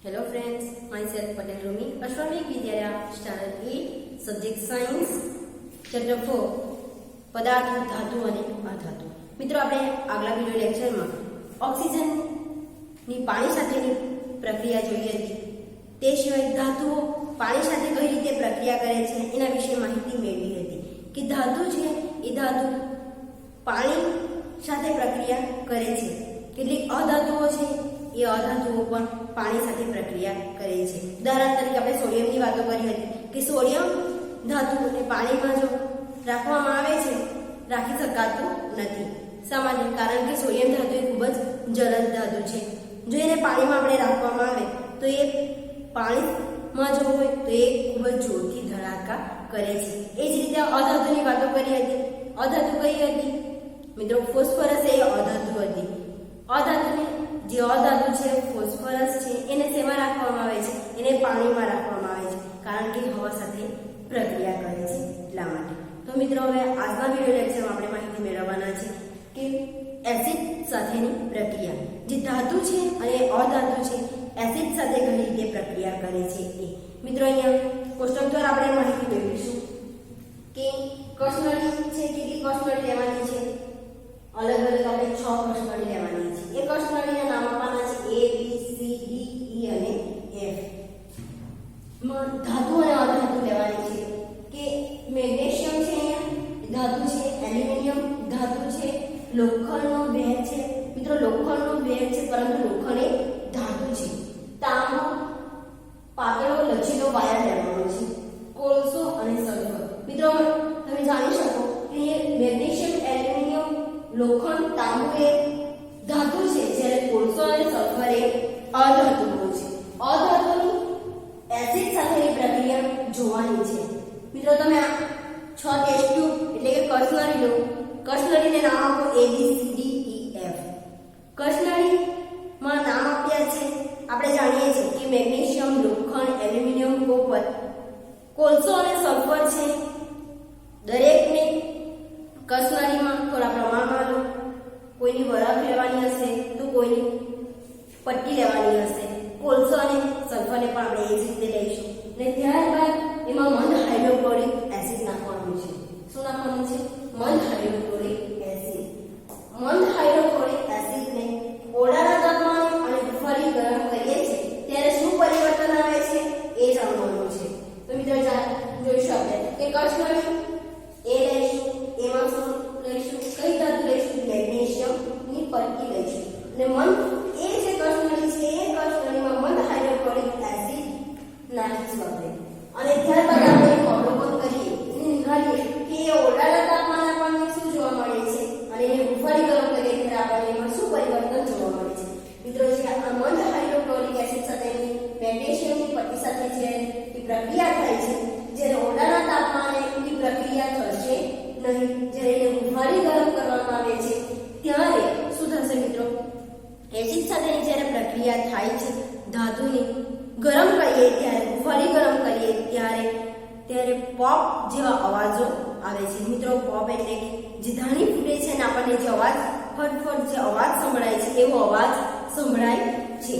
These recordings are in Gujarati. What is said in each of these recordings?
Hello friends, myself Patel Rumi, Ashwamik Vidya, Standard 8, Subject Science, Chapter 4, પદાર્થ ધાતુ અને અધાતુ. મિત્રો આપણે આગલા વિડિયો લેક્ચરમાં ઓક્સિજનની પાણી સાથેની પ્રક્રિયા જોઈ હતી. તે સિવાય ધાતુઓ પાણી સાથે કઈ રીતે પ્રક્રિયા કરે છે એના વિશે માહિતી મેળવી હતી કે ધાતુ છે એ ધાતુ પાણી સાથે પ્રક્રિયા કરે છે. કેટલીક અધાતુઓ છે એ અધાતુઓ પણ પાણી સાથે પ્રક્રિયા કરે છે. ઉદાહરણ તરીકે આપણે સોડિયમની વાતો કરી હતી કે સોડિયમ ધાતુને પાણીમાં જો રાખવામાં આવે છે રાખી શકાતું નથી. સામાન્ય કારણ કે સોડિયમ ધાતુ એ ખૂબ જ જલદ ધાતુ છે. જો એને પાણીમાં આપણે રાખવામાં આવે તો એ પાણીમાં જો હોય તો એ ખૂબ જ જોરથી ધડાકા કરે છે. એ જ રીતે અધાતુની વાતો કરી હતી. અધાતુ કઈ હતી મિત્રો? ફોસ્ફરસ એ અધાતુ હતી. અધાતુની જે અધાતુ છે ફોસ્ફરસ છે એને શેમાં રાખવામાં આવે છે? એને પાણીમાં રાખવામાં આવે છે કારણ કે હવા સાથે પ્રક્રિયા કરે છે એટલા માટે. તો મિત્રો હવે આજના વિડિયો લેક્ચરમાં આપણે માહિતી મેળવવાના છે કે એસિડ સાથેની પ્રક્રિયા. જે ધાતુ છે અને અધાતુ છે એસિડ સાથે કઈ રીતે પ્રક્રિયા કરે છે એ. મિત્રો અહીંયા કોષ્ટક દ્વારા આપણે માહિતી મેળવીશું કે કસનળી છે, કેટલી કસનળી લેવાની છે? અલગ અલગ આપણે 6 કસનળી લેવાની છે. એ કસનળીના નામ આપવાના છે A B C D E અને F. ધાતુ અને અધાતુ લેવાની છે કે મેગ્નેશિયમ છે અહીંયા ધાતુ છે, એલ્યુમિનિયમ ધાતુ છે, લોખંડનો બેર છે. મિત્રો લોખંડનો બેર છે પરંતુ લોખંડ એ ધાતુ છે. તાંબુ પાતળો લચીલો વાયર લેવાનો છે. કોલસો અને સલ્ફર. મિત્રો તમે જાણી શકો કે મેગ્નેશિયમ, એલ્યુમિનિયમ, લોખંડ, તાંબુ એ ધાતુ છે જ્યારે કોલસો અને સલ્ફર એ અધાતુઓ છે. અધાતુની એસિડ સાથેની પ્રક્રિયા જોવાની છે. મિત્રો તમે આ 6 ટેસ્ટ ટ્યુબ એટલે કે કસનળી લો. કસનળીને નામ આપો A B C D E F. કસનળીમાં નામ આપ્યા છે આપણે જાણીએ છીએ કે મેગ્નેશિયમ, લોખંડ, એલ્યુમિનિયમ, કોપર, કોલસો અને સલ્ફર છે. દરેકને કસનળીમાં થોડા પ્રમાણમાં લો. કોઈની વરાળ લેવાની હશે તો કોઈની પટ્ટી લેવાની હશે. કોલસો અને સલ્ફરને પણ આપણે એ જ રીતે લઈશું અને ત્યારબાદ એમાં મંદ હાઇડ્રોક્લોરિક એસિડ નાખવાનું છે. શું નાખવાનું છે? મંદ હાઇડ્રોક્લોરિક એસિડ. મંદ હાઇડ્રોક્લોરિક એસિડને ઓરડાના તાપમાને અને ફરી ગરમ કરીએ છીએ ત્યારે શું પરિવર્તન આવે છે એ જાણવાનું છે. તો મિત્રો જોઈશું આપણે કે કસનળી એ લઈશું. એમાં શું લઈશું? કઈ ધાતુ લઈશું? મેગ્નેશિયમની પટ્ટી લઈશું અને મંદ એ જે કસનળી છે એ કસનળીમાં મંદ હાઇડ્રોક્લોરિક એસિડ નાખીશું આપણે અને ત્યારબાદ આપણે અવલોકન કરીએ અને નિહાળીએ કે એ ઓરડાના તાપમાને આપણને શું જોવા મળે છે અને એને ફરી ગરમ કરીએ ત્યારે આપણને એમાં શું પરિવર્તન જોવા મળે છે. મિત્રો જે આ મંદ હાઇડ્રોક્લોરિક એસિડ સાથેની મેગ્નેશિયમની પટ્ટી સાથે જે પ્રક્રિયા થાય છે જ્યારે ઓરડાના તાપમાને એની પ્રક્રિયા થશે નહીં. જ્યારે એને ફરી ગરમ કરવામાં આવે છે ત્યારે શું થશે મિત્રો? એસિડ સાથેની જ્યારે પ્રક્રિયા થાય છે ધાતુની ગરમ કરીએ ત્યારે ફરી ગરમ કરીએ ત્યારે પોપ જેવા અવાજો આવે છે. મિત્રો પોપ એટલે કે જે ધાણી ફૂટે છે અને આપણને જે અવાજ ફટફટ જે અવાજ સંભળાય છે એવો અવાજ સંભળાય છે.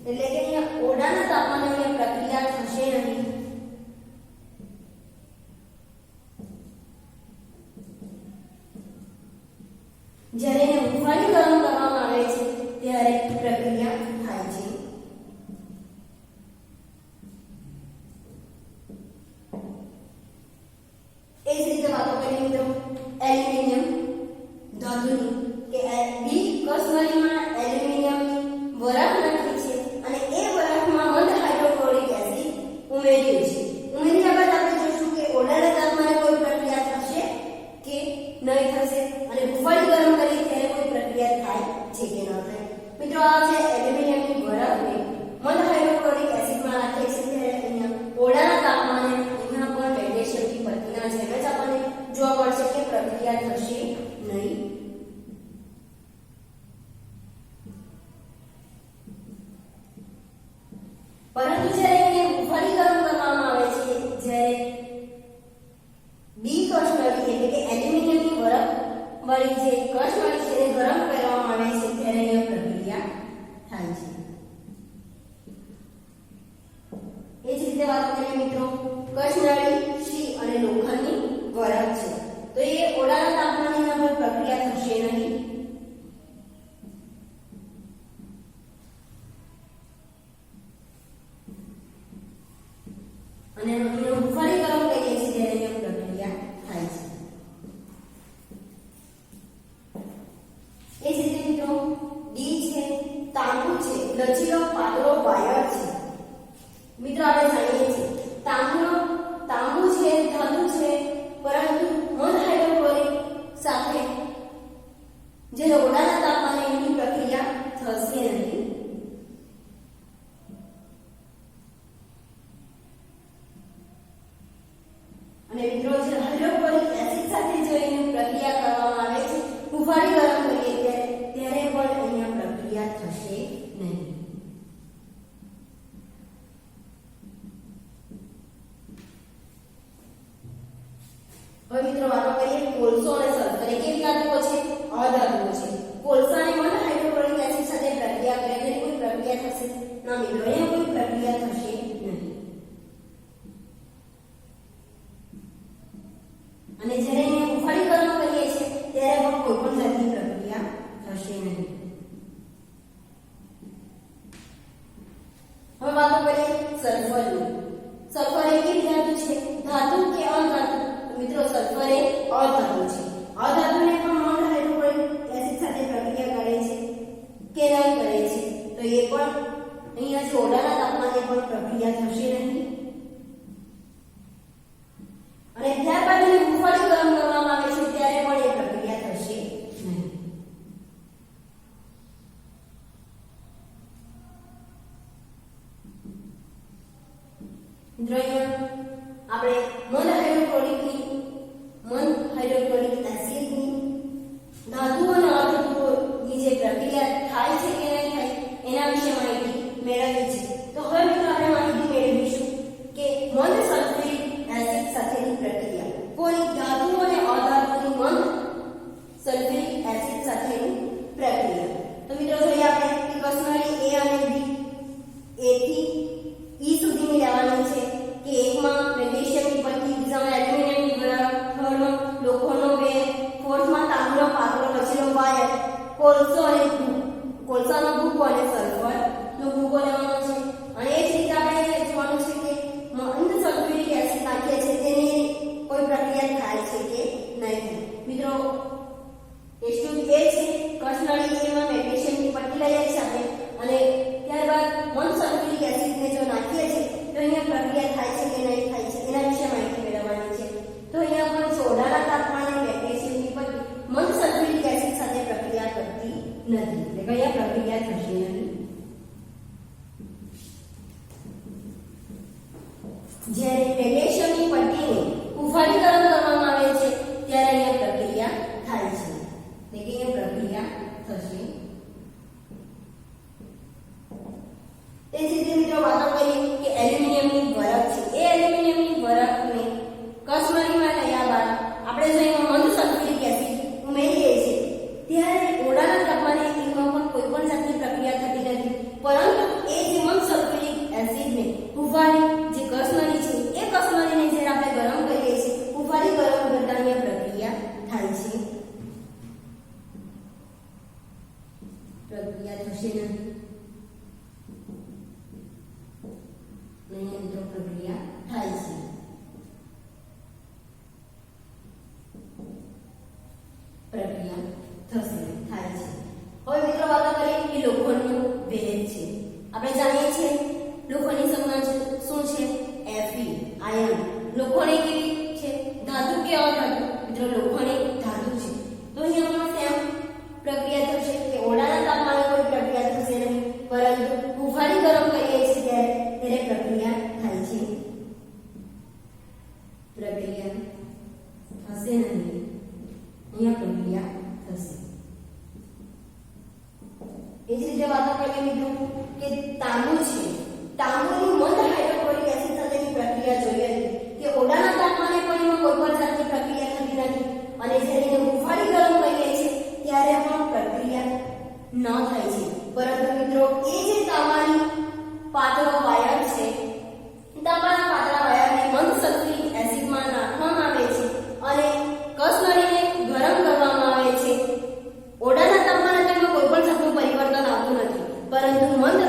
એટલે કે અહીંયા ઓરડાના તાપમાને અહીંયા પ્રક્રિયા થશે નહીં. જ્યારે એને ફરી ગરમ કરવામાં આવે છે ત્યારે પ્રક્રિયા થાય છે. એ જ રીતે વાતો કરીએ મિત્રો એલ્યુમિનિયમ ધાતુની કે બી કસનળીમાં એલ્યુમિનિયમની વરાળ નાખી છે અને એ વરાળમાં મંદ હાઇડ્રોક્લોરિક એસિડ ઉમેર્યું છે. ઉમેર્યા બાદ આપણે જોઈશું કે ઓરડાના તાપમાને કોઈ પ્રક્રિયા થશે કે નહીં થશે અને ફરી ગરમ કરીએ ત્યારે કોઈ પ્રક્રિયા થાય છે કે ન થાય. મિત્રો આ છે એલ્યુમિનિયમની વરાળને મંદ હાઇડ્રોક્લોરિક એસિડમાં નાખે છે ત્યારે અહીંયા ઓરડાના તાપમાને અહીંયા પણ મેગ્નેશિયમની પટ્ટીના જેમ જ આપણને જોવા મળશે કે પ્રક્રિયા થશે નહીં. પરંતુ જ્યારે એને ફરી ગરમ કરવામાં આવે છે જ્યારે બી કસનળી એટલે કે એલ્યુમિનિયમની વરાળ વાળી જે કસનળી છે એને ગરમ કરવામાં આવે છે ત્યારે અહીંયા પ્રક્રિયા થાય છે. રીતે વાત કરીએ મિત્રો, કસનળી, શી અને લોખંડની વરાળ છે. તો એ ઓરડાના તાપમાને એમાં પ્રક્રિયા થશે નહીં. અને એનો હુંફાળી ગરમ કરીએ છીએ ત્યારે એમ પ્રક્રિયા થાય છે. એ જ રીતે મિત્રો ડી છે, તાંબુ છે, લચીલો પાતળો વાયર છે. મિત્રો આપણે જાણીએ છીએ તાંબુ છે, ધાતુ છે, પરંતુ મંદ હાઇડ્રોક્લોરિક સાથે જે ઓરડાના તાપમાને એની પ્રક્રિયા થશે નહીં. અને મિત્રો જે હાઇડ્રોક્લોરિક એસિડ સાથે જો એની પ્રક્રિયા કરવામાં આવે છે, હુંફાળી ગરમ કરીએ ત્યારે પણ અહીંયા પ્રક્રિયા થશે નહીં. હવે મિત્રો વાતો કરીએ કોલસો અને સલ્ફર. એ કેવી ધાતુઓ છે? અધાતુઓ છે. કોલસાને મંદ હાઇડ્રોક્લોરિક એસિડ સાથે પ્રક્રિયા કરે ત્યારે કોઈ પ્રક્રિયા થશે ના મિત્રો, અહીંયા કોઈ પ્રક્રિયા થશે નહીં. અને જ્યારે એને હુંફાળી ગરમ કરીએ છીએ ત્યારે પણ કોઈ પણ જાતની પ્રક્રિયા થશે નહીં. હવે વાતો કરીએ સલ્ફરની. સલ્ફર એ કેવી ધાતુ છે? ધાતુ કે અધાતુ? મિત્રો સલ્ફર એ અધાતુ છે. અધાતુને પણ મંદ હાઇડ્રોક્લોરિક એસિડ સાથે પ્રક્રિયા કરે છે કે નહીં કરે છે? તો એ પણ અહીંયા જે ઓરડાના તાપમાને પણ પ્રક્રિયા થશે નહીં. અને ત્યારબાદ એને હુંફાળી ગરમ કરવામાં આવે છે ત્યારે પણ એ પ્રક્રિયા થશે નહીં. મિત્રો આપણે મંદ હાઇડ્રોક્લોરિક એસિડની ધાતુ અને અધાતુઓની જે પ્રક્રિયા થાય છે કે નહીં થાય એના વિશે માહિતી મેળવી છે. તો હવે મિત્રો આપણે માહિતી મેળવીશું કે મંદ સલ્ફ્યુરિક એસિડ સાથેની પ્રક્રિયા, કોઈ ધાતુ અને અધાતુની મંદ સલ્ફ્યુરિક એસિડ સાથેની પ્રક્રિયા. તો મિત્રો જોઈએ આપણે કે કસનળી A અને B, A થી E સુધીની લેવાની છે કે એકમાં મેગ્નેશિયમની પટ્ટી, બીજામાં એલ્યુમિનિયમની વરાળ, થર્ડમાં લોખંડનો વેર, ફોર્થમાં તાંબુનો પાતળો લચીલો વાયર, કોલસો અને કોલસાનો ભૂકો અને સલ્ફરનો ભૂકો લેવાનો છે. અને એ જ રીતે આપણે જોવાનું છે કે મંદ સલ્ફ્યુરિક એસિડ નાખીએ છીએ તેની કોઈ પ્રક્રિયા થાય છે કે નહીં. મિત્રો ટેસ્ટ એ છે કસનળી એમાં મેગ્નેશિયમની પટ્ટી લઈએ છીએ આપણે અને ત્યારબાદ મંદ સલ્ફ્યુરિક એસિડને જો નાખીએ છીએ તો અહીંયા પ્રક્રિયા થાય છે કે નહીં થાય છે એના વિશે માહિતી મેળવવાની છે. તો અહીંયા પણ ઓરડાના તાપમાને મેગ્નેશિયમની પટ્ટી મંદ સલ્ફ્યુરિક એસિડ સાથે પ્રક્રિયા કરતી નથી, એટલે કે અહીંયા પ્રક્રિયા થશે નહીં. જ્યારે મેગ્નેશિયમની પટ્ટીને હુંફાળી ગરમ કરવામાં આવે છે ત્યારે અહીંયા પ્રક્રિયા થાય છે, એટલે કે અહીંયા પ્રક્રિયા થશે. તે જ રીતે મિત્રો વાતો કરીએ કે એલ્યુમિનિયમની વરખ છે. એ એલ્યુમિનિયમની વરખને કસનળીમાં લયા બાદ આપણે જો એમાં મંદ સલ્ફ્યુરિક એસિડ ઉમેરીએ છીએ ત્યારે ઓરડાના તાપમાને એમાં પણ કોઈ પણ જાતની પ્રક્રિયા થતી નથી, પરંતુ એ જે મંદ સલ્ફ્યુરિક એસિડને હુંફાળી જે કસનળી છે એ કસનળીને જ્યારે આપણે ગરમ કરીએ છીએ હુંફાળી ગરમ કરતા અહીંયા પ્રક્રિયા થાય છે. પ્રક્રિયા થશે નહીં. મિત્રો પ્રક્રિયા થાય છે. પ્રક્રિયા થશે થાય છે. હવે મિત્રો વાતો કરીએ કે લોખંડનો વેર છે. આપણે જાણીએ છીએ લોખંડની સંજ્ઞા શું છે? Fe ion. લોખંડ એ કેવી છે? ધાતુ કે અધાતુ? મિત્રો લોખંડ એ ધાતુ છે. તો અહીંયા પણ સેમ પ્રક્રિયા થશે કે ઓરડાના તાપમાને કોઈ પ્રક્રિયા થશે નહીં, પરંતુ હુંફાળી ગરમ કરીએ છીએ ત્યારે પ્રક્રિયા થાય છે. પ્રક્રિયા થશે નહીં, અહીંયા પ્રક્રિયા થશે. એ જ રીતે વાતો કરીએ મિત્રો કે તાંબુ છે. તાંબુની મંદ હાઇડ્રોક્લોરિક એસિડ સાથેની પ્રક્રિયા જોઈએ કે ઓરડાના તાપમાને પણ એમાં કોઈ પણ જાતની પ્રક્રિયા થતી નથી, અને જ્યારે એને હુંફાળી ગરમ કરીએ છીએ ત્યારે પણ પ્રક્રિયા ન થાય છે. પરંતુ મિત્રો એ જે તાંબાની પાતળો વાયર છે, તાંબા પરંતુ મંદ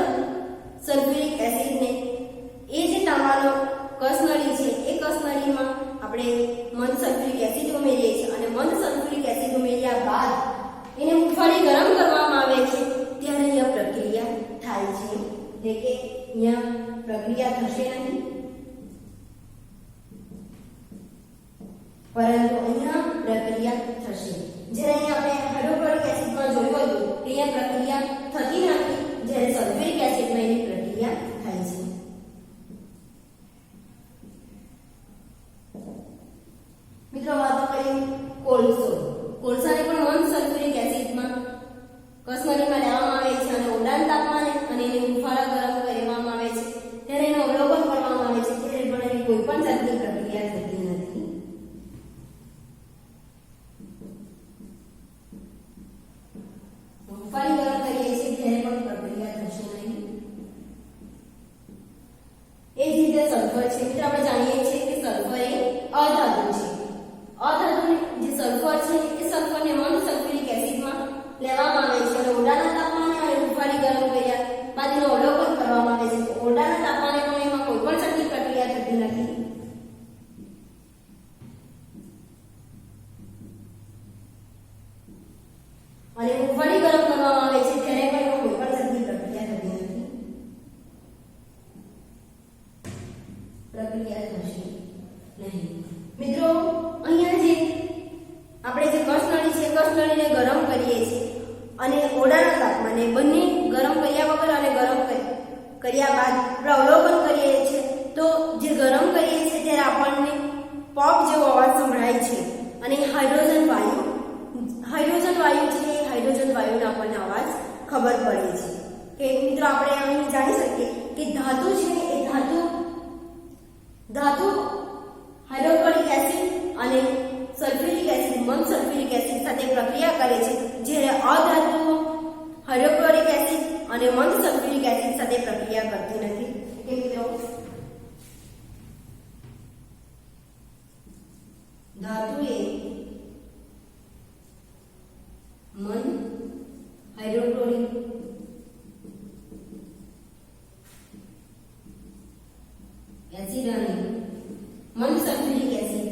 સલ્ફ્યુરિક એસિડને એ જે તાંબાનો કસનળી છે એ કસનળીમાં આપણે મંદ સલ્ફ્યુરિક એસિડ ઉમેરીએ છીએ અને મંદ સલ્ફ્યુરિક એસિડ ઉમેર્યા બાદ એને ફરી ગરમ કરવામાં આવે છે ત્યારે અહીંયા પ્રક્રિયા થાય છે એટલે કે અહીંયા પ્રક્રિયા થશે નહીં પરંતુ અહીંયા પ્રક્રિયા થશે જ્યારે અહીંયા આપણે હાઇડ્રોક્લોરિક એસિડમાં જોયું હતું કે અહીંયા પ્રક્રિયા થતી નથી જ્યારે સલ્ફ્યુરિક એસિડમાં એની પ્રક્રિયા થાય છે મિત્રો વાત કરીએ કોલસાને પણ મંદ સલ્ફ્યુરિક એસિડમાં કસનળીમાં લેવામાં આવે છે અને ઊંડાણ તાપમાને અને એને હુંફાળા ગરમ કરવામાં આવે છે ત્યારે એનું અવલોકન કરવામાં આવે છે ત્યારે પણ એની કોઈ પણ જાતની પ્રક્રિયા થતી નથી હુંફાળી ગરમ કરીએ છીએ ત્યારે પણ પ્રક્રિયા થશે નહીં એ જ રીતે સલ્ફર છે મિત્રો આપણે જાણીએ છીએ કે સલ્ફર એ અધાતુ છે અધાતુ જે સલ્ફર છે એ સલ્ફરને મંદ સલ્ફ્યુરિક એસિડમાં લેવામાં આવે છે અને ઓરડાના તાપમાને અને હુંફાળી ગરમ કર્યા બાદ એનું અવલોકન કરવામાં આવે છે ઓરડાના તાપમાને પણ એમાં કોઈ પણ જાતની પ્રક્રિયા થતી નથી અને હુંફાળી ગરમ કરવામાં આવે છે ત્યારે પણ એમાં કોઈ પણ જાતની પ્રક્રિયા થતી નથી પ્રક્રિયા થશે નહીં મિત્રો અહીંયા જે આપણે જે કસનળી છે કસનળીને ગરમ કરીએ છીએ અને ઓરડાના તાપમાને બંને ગરમ કર્યા વગર અને ગરમ કર્યા બાદ આપણે અવલોકન કરીએ છીએ તો જે ગરમ કરીએ છીએ ત્યારે આપણને પોપ જેવો અવાજ સંભળાય છે અને હાઇડ્રોજન વાયુ છે હાઇડ્રોજન વાયુનો આપણને અવાજ ખબર પડે છે કે મિત્રો આપણે અહીં જાણી શકીએ કે ધાતુ છે એ ધાતુ હાઇડ્રોક્લોરિક એસિડ અને સલ્ફ્યુરિક એસિડ મંદ સલ્ફ્યુરિક એસિડ સાથે પ્રક્રિયા કરે છે જ્યારે અધાતુઓ હાઇડ્રોક્લોરિક એસિડ અને મંદ સલ્ફ્યુરિક એસિડ સાથે પ્રક્રિયા કરતી નથી કે મિત્રો ધાતુ એ મંદ હાઇડ્રોક્લોરિક એસિડ અને મંદ સલ્ફ્યુરિક એસિડ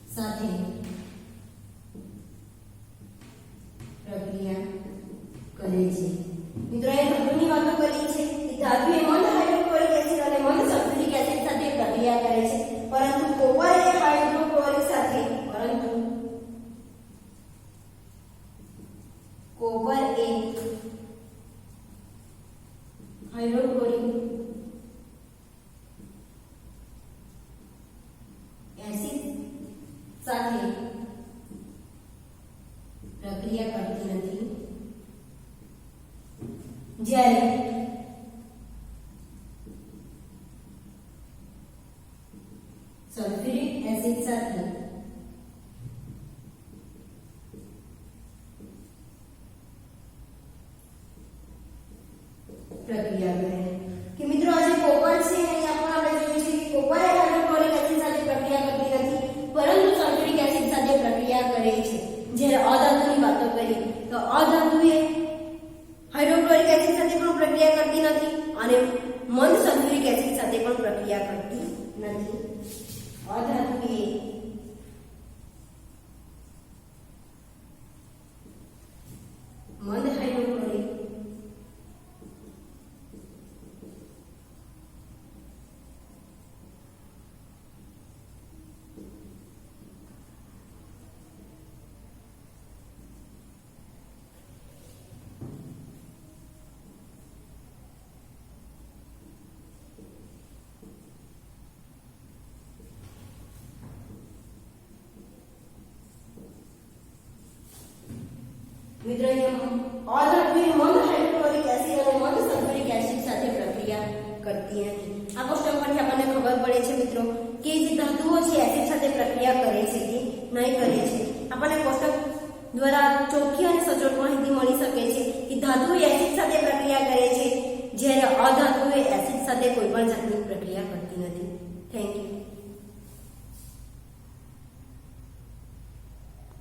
સાથે પ્રક્રિયા કરે છે મિત્રો એ ધાતુની વાતો કરી છે કે ધાતુ એ મંદ હાઇડ્રોક્લોરિક એસિડ અને મંદ સલ્ફ્યુરિક એસિડ સાથે પ્રક્રિયા કરે છે પરંતુ કોપર એ હાઇડ્રોક્લોરિક સાથે કોપર એ હાઇડ્રોક્લોરિક એસિડ સાથે પ્રક્રિયા કરતી નથી જ્યારે સલ્ફ્યુરિક એસિડ સાથે પ્રક્રિયા કરે કે મિત્રો આ જે કોપર છે અહીંયા પણ આપણે જોયું છે કે કોપર એ હાઇડ્રોક્લોરિક એસિડ સાથે પ્રક્રિયા કરતી નથી પરંતુ સલ્ફ્યુરિક એસિડ સાથે પ્રક્રિયા કરે છે જ્યારે અધાતુની વાતો કરી તો અધાતુ એ હાઇડ્રોક્લોરિક એસિડ સાથે પણ પ્રક્રિયા કરતી નથી અને મંદ સલ્ફ્યુરિક એસિડ સાથે પણ પ્રક્રિયા કરતી નથી અધાતુ એ મંદ હાઇડ્રોક્લોરિક મિત્રો અધાતુ એ મંદ હાઇડ્રોક્લોરિક એસિડ અને મંદ સલ્ફ્યુરિક એસિડ સાથે પ્રક્રિયા કરતી નથી આ કોષ્ટક પરથી આપણને ખબર પડે છે મિત્રો કે જે ધાતુઓ છે એસિડ સાથે પ્રક્રિયા કરે છે કે નહીં કરે છે આપણને કોષ્ટક દ્વારા ચોખ્ખી અને સચોટ માહિતી મળી શકે છે કે ધાતુ એસિડ સાથે પ્રક્રિયા કરે છે જ્યારે અધાતુ એસિડ સાથે કોઈ પણ જાતની પ્રક્રિયા કરતી નથી થેન્ક યુ